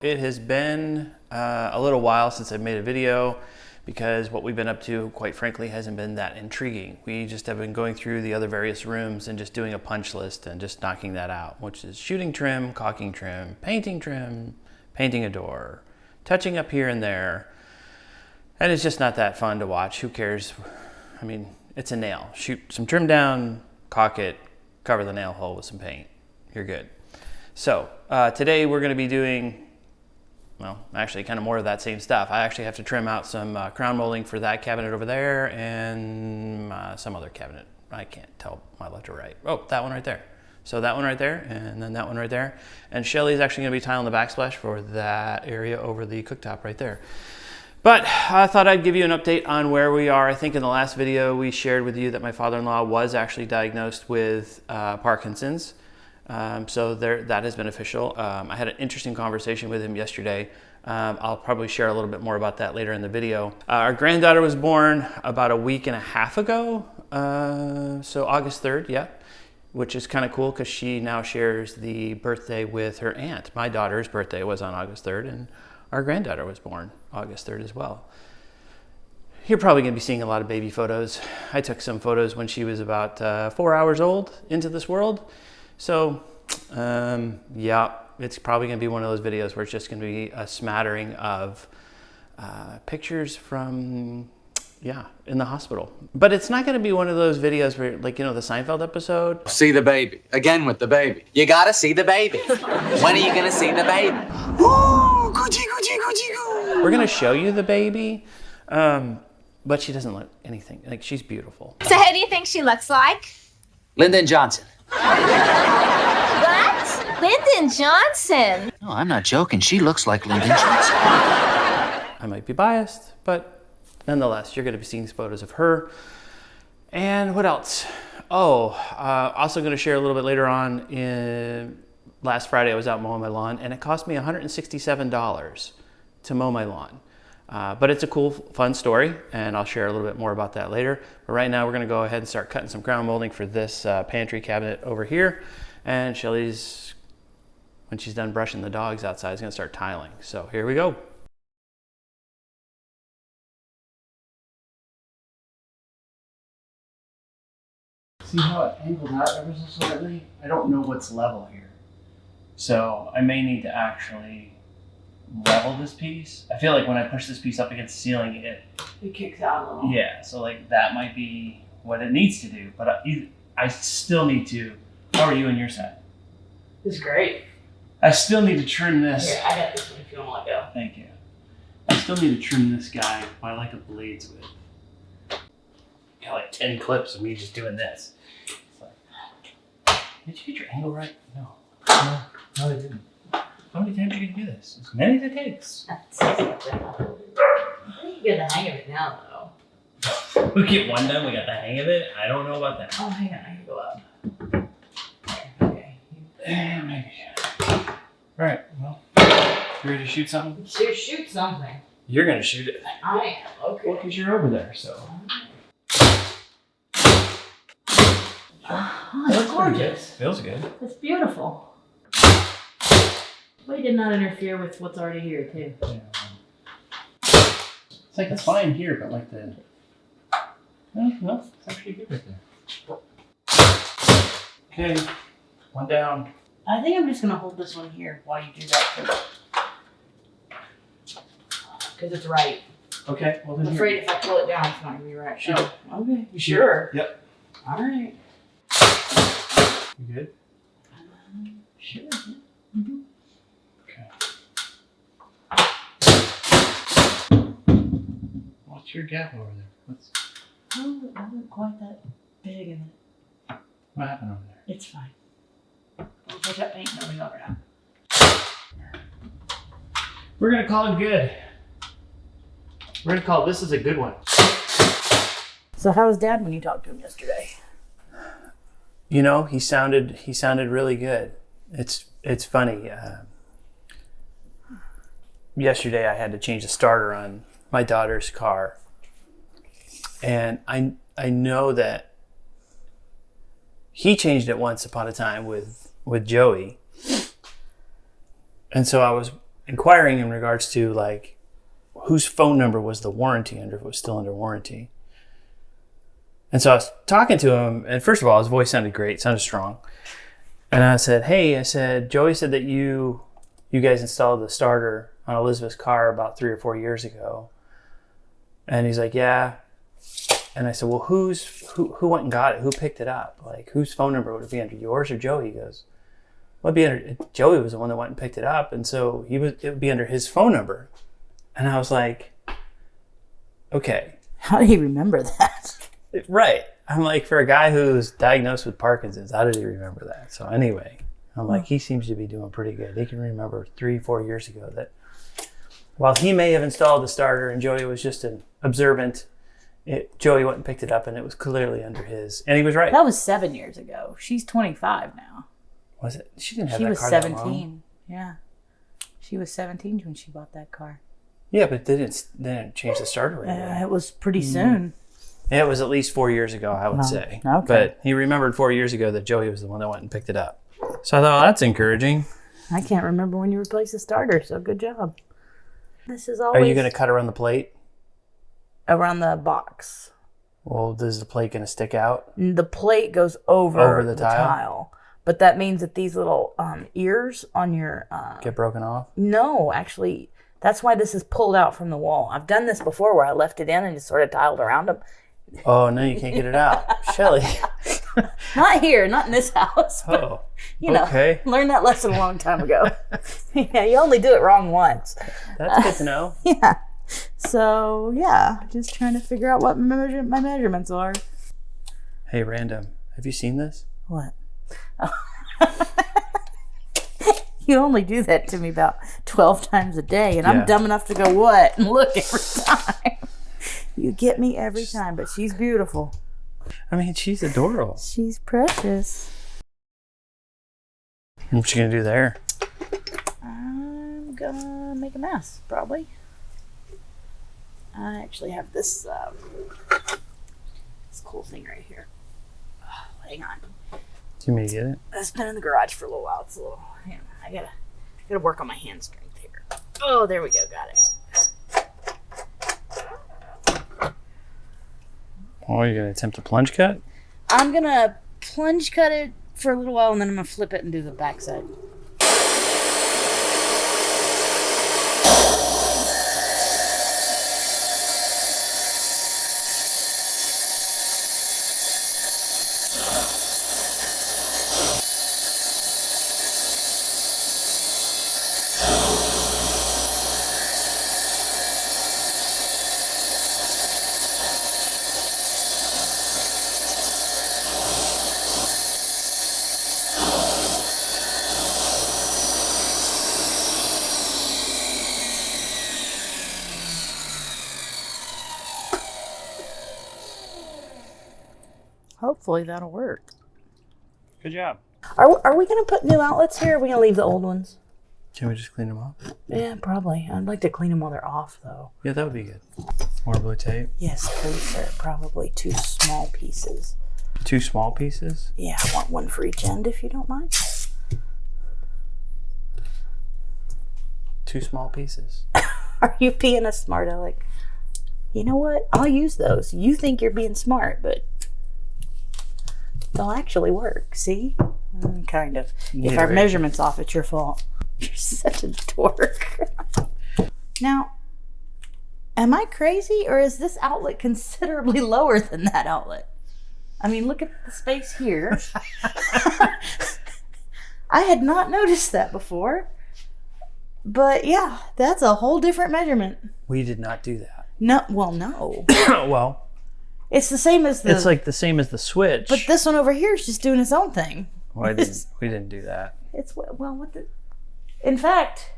It has been a little while since I've made a video because what we've been up to, quite frankly, hasn't been that intriguing. We just have been going through the other various rooms and just doing a punch list and just knocking that out, which is shooting trim, caulking trim, painting a door, touching up here and there. And it's just not that fun to watch. Who cares? I mean, it's a nail. Shoot some trim down, caulk it, cover the nail hole with some paint. You're good. So today we're going to be doing, well, actually kind of more of that same stuff. I actually have to trim out some crown molding for that cabinet over there and some other cabinet. I can't tell my left or right. Oh, that one right there. So that one right there, and then that one right there. And Shelly's actually going to be tiling the backsplash for that area over the cooktop right there. But I thought I'd give you an update on where we are. I think in the last video we shared with you that my father-in-law was actually diagnosed with Parkinson's. So that has been official. I had an interesting conversation with him yesterday. I'll probably share a little bit more about that later in the video. Our granddaughter was born about a week and a half ago. So August 3rd, yeah, which is kind of cool because she now shares the birthday with her aunt. My daughter's birthday was on August 3rd and our granddaughter was born August 3rd as well. You're probably going to be seeing a lot of baby photos. I took some photos when she was about 4 hours old into this world. So, yeah, it's probably going to be one of those videos where it's just going to be a smattering of pictures from, yeah, in the hospital. But it's not going to be one of those videos where, like, you know, the Seinfeld episode. See the baby. Again with the baby. You gotta see the baby. When are you gonna see the baby? Ooh, Gucci, Gucci, Gucci, Gucci. We're going to show you the baby, but she doesn't look anything. Like, she's beautiful. So who do you think she looks like? Lyndon Johnson. What? Lyndon Johnson? No, I'm not joking. She looks like Lyndon Johnson. I might be biased, but nonetheless, you're going to be seeing photos of her. And what else? Oh, also going to share a little bit later on. Last Friday, I was out mowing my lawn, and it cost me $167 to mow my lawn. But it's a cool, fun story, and I'll share a little bit more about that later. But right now, we're going to go ahead and start cutting some crown molding for this pantry cabinet over here. And Shelly's, when she's done brushing the dogs outside, is going to start tiling. So here we go. See how it angled out ever so slightly? I don't know what's level here. So I may need to actually level this piece. I feel like when I push this piece up against the ceiling, it kicks out a little. Yeah, so like that might be what it needs to do. But I still need to. How are you on your side? It's great. I still need to trim this. Here, I got this one if you want to let go. Thank you. I still need to trim this guy by like a blade's width. Got like 10 clips of me just doing this. It's like, did you get your angle right? No, I didn't. How many times are you gonna do this? As many as it takes. I think you get the hang of it now, though. We get one done, we got the hang of it. I don't know about that. Oh, hang on, I can go up. Okay. Maybe. All right, well, you ready to shoot something? Shoot something. You're gonna shoot it. I am, okay. Well, because you're over there, so. Oh, it's gorgeous. Feels good. It's beautiful. We did not interfere with what's already here, too. Yeah. It's like it's fine here, but like the. No, it's actually good right there. Okay, one down. I think I'm just going to hold this one here while you do that. Because it's right. Okay, well then. I'm afraid if I pull it down, it's not going to be right. Shoot. Oh, okay. You sure? Yep. All right. You good? Sure. Mm-hmm. What's your gap over there? Oh, it wasn't quite that big in it. What happened over there? It's fine. We'll put that paint and everything over now. We're gonna call it good. We're gonna call this is a good one. So how was Dad when you talked to him yesterday? You know, he sounded really good. It's funny. Yesterday I had to change the starter on my daughter's car, and I know that he changed it once upon a time with Joey, And so inquiring in regards to like whose phone number was the warranty under, if it was still under warranty. And so I was talking to him, and first of all, his voice sounded great, sounded strong. And I said, hey, Joey said that you guys installed the starter on Elizabeth's car about 3 or 4 years ago. And he's like, yeah. And I said, well, who went and got it? Who picked it up? Like, whose phone number would it be under, yours or Joey? He goes, well, it'd be under, Joey was the one that went and picked it up. And so it would be under his phone number. And I was like, okay. How did he remember that? Right. I'm like, for a guy who's diagnosed with Parkinson's, how did he remember that? So anyway, I'm like, he seems to be doing pretty good. He can remember 3-4 years ago that while he may have installed the starter and Joey was just an observant, Joey went and picked it up and it was clearly under his. And he was right. That was 7 years ago. She's 25 now. Was it? She didn't have She that was car 17. that long. Yeah. She was 17 when she bought that car. Yeah, but they didn't change the starter right away. It was pretty soon. It was at least 4 years ago, I would say. Okay. But he remembered 4 years ago that Joey was the one that went and picked it up. So I thought, well, that's encouraging. I can't remember when you replaced the starter, so good job. This is always... Are you going to cut around the plate? Around the box. Well, is the plate going to stick out? The plate goes over the the tile? tile. But that means that these little ears on your... Get broken off? No, actually, that's why this is pulled out from the wall. I've done this before where I left it in and just sort of tiled around them. Oh, no, you can't get it out. Shelly. Not here, not in this house. But, Oh, you know, okay. learned that lesson a long time ago. Yeah, you only do it wrong once. That's good to know. Yeah. So, yeah, just trying to figure out what my measurements are. Hey, random. Have you seen this? What? You only do that to me about 12 times a day, and Yeah. I'm dumb enough to go, what? And look every time. You get me every time, but she's beautiful. I mean, she's adorable. She's precious. What's she going to do there? I'm gonna make a mess, probably. I actually have this cool thing right here. Oh, hang on. Do you mean to get it? It's been in the garage for a little while. It's a little, I gotta work on my hand strength here. Oh, there we go. Got it. Oh, you're going to attempt a plunge cut? I'm gonna plunge cut it for a little while, and then I'm gonna flip it and do the backside. Hopefully that'll work. Good job. Are we gonna put new outlets here, or are we gonna leave the old ones? Can we just clean them up? Yeah, probably. I'd like to clean them while they're off, though. Yeah, that would be good. More blue tape. Yes, because they're probably 2 small pieces. 2 small pieces? Yeah, I want one for each end, if you don't mind. 2 small pieces. Are you being a smart aleck? You know what? I'll use those. You think you're being smart, but they'll actually work. See? Kind of. If our right. measurement's off, it's your fault. You're such a dork. Now, am I crazy, or is this outlet considerably lower than that outlet? I mean, look at the space here. I had not noticed that before. But yeah, that's a whole different measurement. We did not do that. No, well, no. Well, It's the same as the... it's like the same as the switch. But this one over here is just doing its own thing. Well, we didn't do that. It's, well, what the... In fact,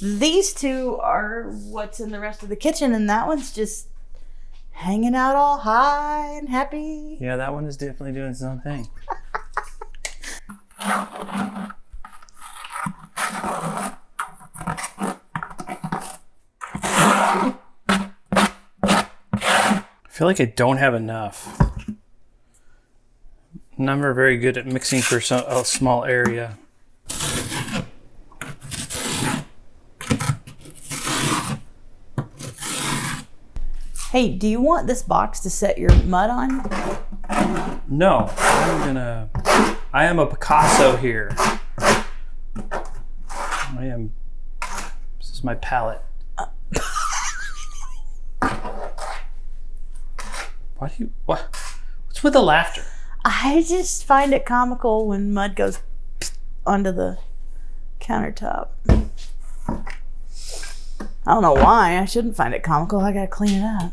these 2 are what's in the rest of the kitchen, and that one's just hanging out all high and happy. Yeah, that one is definitely doing its own thing. I feel like I don't have enough. I'm never very good at mixing for a small area. Hey, do you want this box to set your mud on? No, I am a Picasso here. This is my palette. What's with the laughter? I just find it comical when mud goes onto the countertop. I don't know why. I shouldn't find it comical. I gotta clean it up.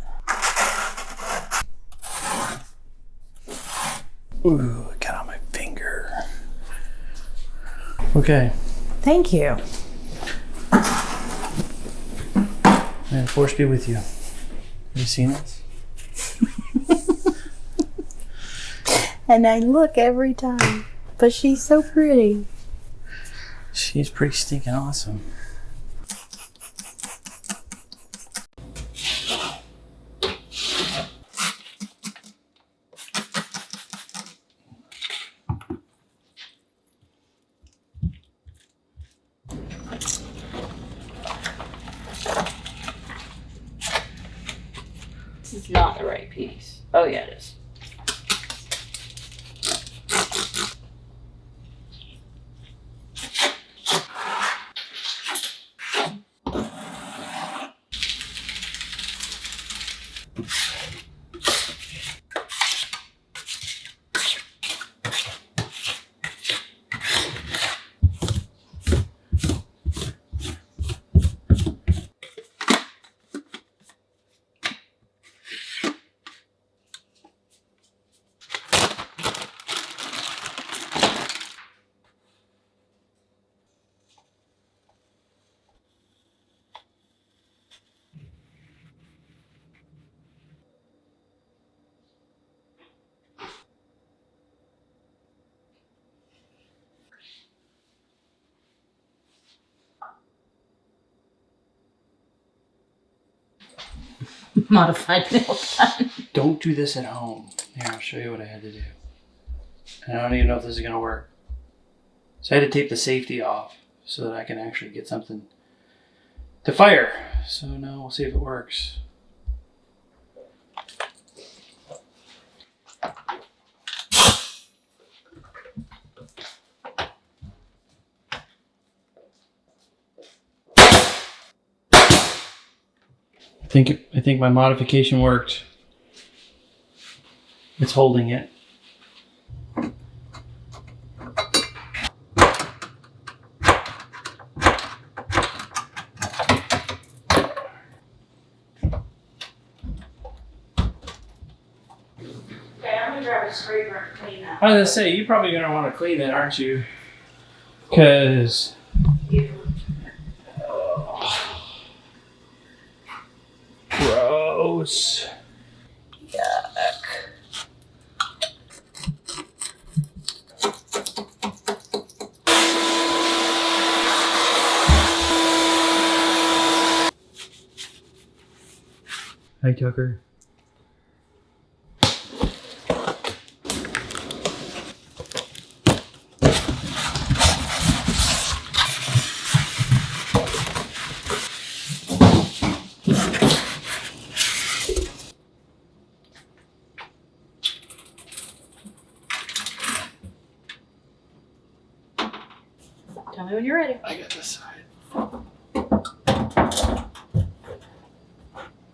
Ooh, it got on my finger. Okay. Thank you. Man, force be with you. Have you seen this? And I look every time. But she's so pretty. She's pretty stinking awesome. This is not the right piece. Oh, yeah, it is. Modified nail gun. Don't do this at home. Here, I'll show you what I had to do. And I don't even know if this is gonna work. So I had to tape the safety off so that I can actually get something to fire. So now we'll see if it works. I think my modification worked. It's holding it. Okay, I'm gonna grab a scraper and clean that. I was gonna say, you're probably gonna want to clean it, aren't you? Because gross. Yuck. Hi, Tucker. Tell me when you're ready. I got this side.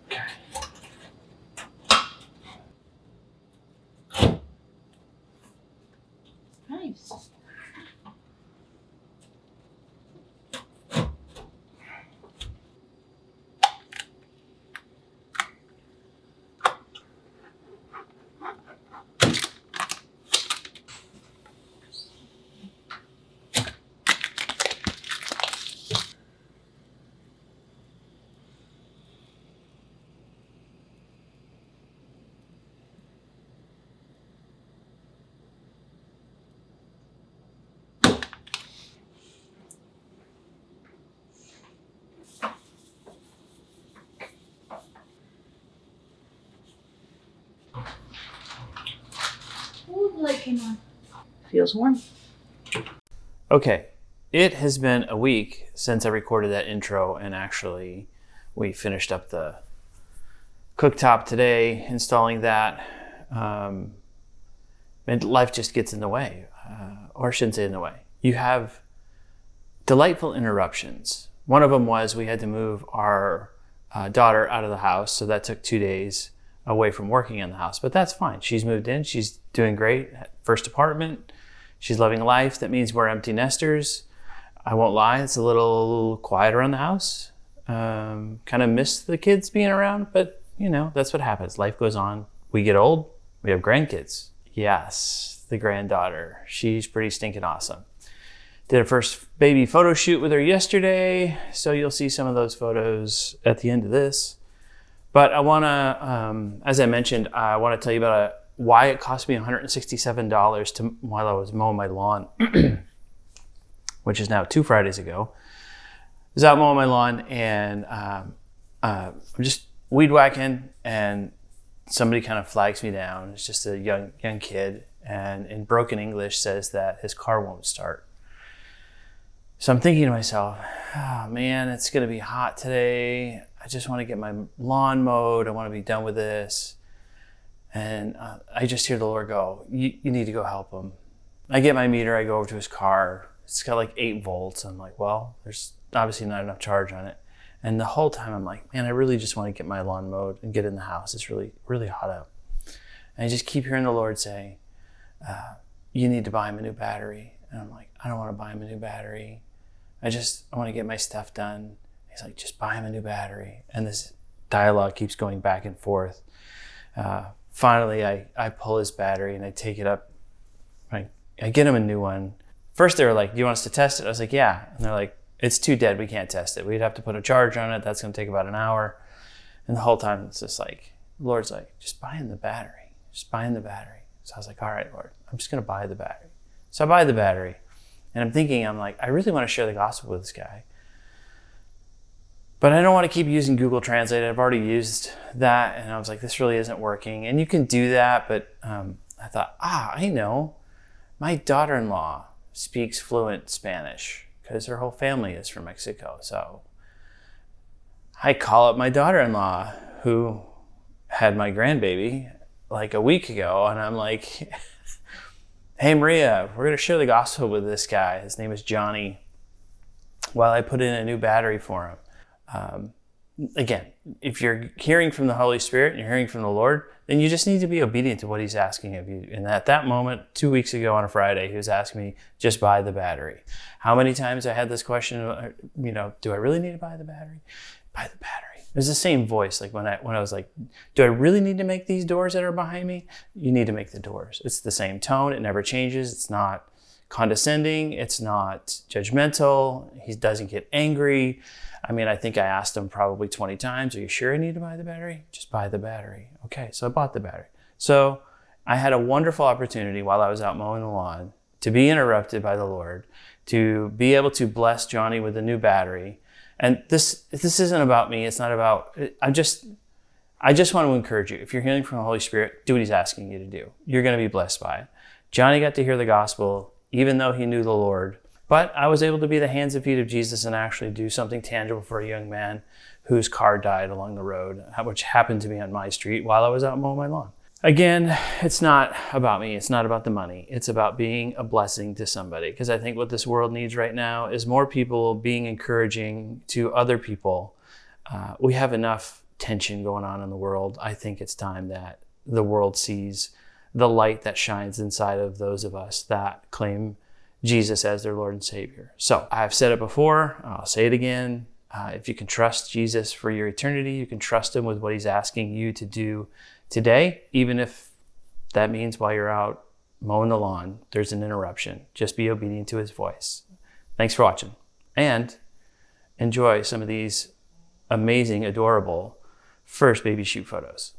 Okay. Nice. Ooh, the light came on. Feels warm. Okay, it has been a week since I recorded that intro and actually we finished up the cooktop today, installing that. And life just gets in the way, or I shouldn't say in the way. You have delightful interruptions. One of them was we had to move our daughter out of the house, so that took 2 days away from working in the house, but that's fine. She's moved in, she's doing great. First apartment, she's loving life. That means we're empty nesters. I won't lie, it's a little quiet around the house. Kind of miss the kids being around, but that's what happens. Life goes on. We get old, we have grandkids. Yes, the granddaughter, she's pretty stinking awesome. Did a first baby photo shoot with her yesterday, so you'll see some of those photos at the end of this. But I want to, as I mentioned, I want to tell you about why it cost me $167 while I was mowing my lawn, which is now 2 Fridays ago. I was out mowing my lawn and I'm just weed whacking, and somebody kind of flags me down. It's just a young kid, and in broken English says that his car won't start. So I'm thinking to myself, oh man, it's going to be hot today. I just want to get my lawn mowed. I want to be done with this. And I just hear the Lord go, you need to go help him. I get my meter. I go over to his car. It's got like 8 volts. I'm like, well, there's obviously not enough charge on it. And the whole time I'm like, man, I really just want to get my lawn mowed and get in the house. It's really, really hot out. And I just keep hearing the Lord say, you need to buy him a new battery. And I'm like, I don't want to buy him a new battery. I want to get my stuff done. He's like, just buy him a new battery. And this dialogue keeps going back and forth. Finally, I pull his battery and I take it up. I get him a new one. First, they were like, do you want us to test it? I was like, yeah. And they're like, it's too dead. We can't test it. We'd have to put a charge on it. That's going to take about an hour. And the whole time, it's just like, the Lord's like, just buy him the battery. Just buy him the battery. So I was like, all right, Lord, I'm just going to buy the battery. So I buy the battery. And I'm thinking, I'm like, I really want to share the gospel with this guy. But I don't want to keep using Google Translate. I've already used that. And I was like, this really isn't working. And you can do that. But I thought, I know. My daughter-in-law speaks fluent Spanish because her whole family is from Mexico. So I call up my daughter-in-law who had my grandbaby like a week ago. And I'm like, hey, Maria, we're going to share the gospel with this guy. His name is Johnny. While I put in a new battery for him. Again, if you're hearing from the Holy Spirit and you're hearing from the Lord, then you just need to be obedient to what he's asking of you. And at that moment, 2 weeks ago on a Friday, he was asking me, just buy the battery. How many times I had this question, do I really need to buy the battery? Buy the battery. It was the same voice, like when I was like, do I really need to make these doors that are behind me? You need to make the doors. It's the same tone. It never changes. It's not condescending. It's not judgmental. He doesn't get angry. I mean, I think I asked him probably 20 times, are you sure I need to buy the battery? Just buy the battery. Okay, so I bought the battery. So I had a wonderful opportunity while I was out mowing the lawn to be interrupted by the Lord, to be able to bless Johnny with a new battery. And this isn't about me. It's not about, I just want to encourage you. If you're hearing from the Holy Spirit, do what he's asking you to do. You're going to be blessed by it. Johnny got to hear the gospel, even though he knew the Lord. But I was able to be the hands and feet of Jesus and actually do something tangible for a young man whose car died along the road, which happened to be on my street while I was out mowing my lawn. Again, it's not about me. It's not about the money. It's about being a blessing to somebody. Because I think what this world needs right now is more people being encouraging to other people. We have enough tension going on in the world. I think it's time that the world sees the light that shines inside of those of us that claim Jesus as their Lord and Savior. So I've said it before, I'll say it again. If you can trust Jesus for your eternity, you can trust him with what he's asking you to do today, even if that means while you're out mowing the lawn, there's an interruption. Just be obedient to his voice. Thanks for watching, and enjoy some of these amazing, adorable first baby shoot photos.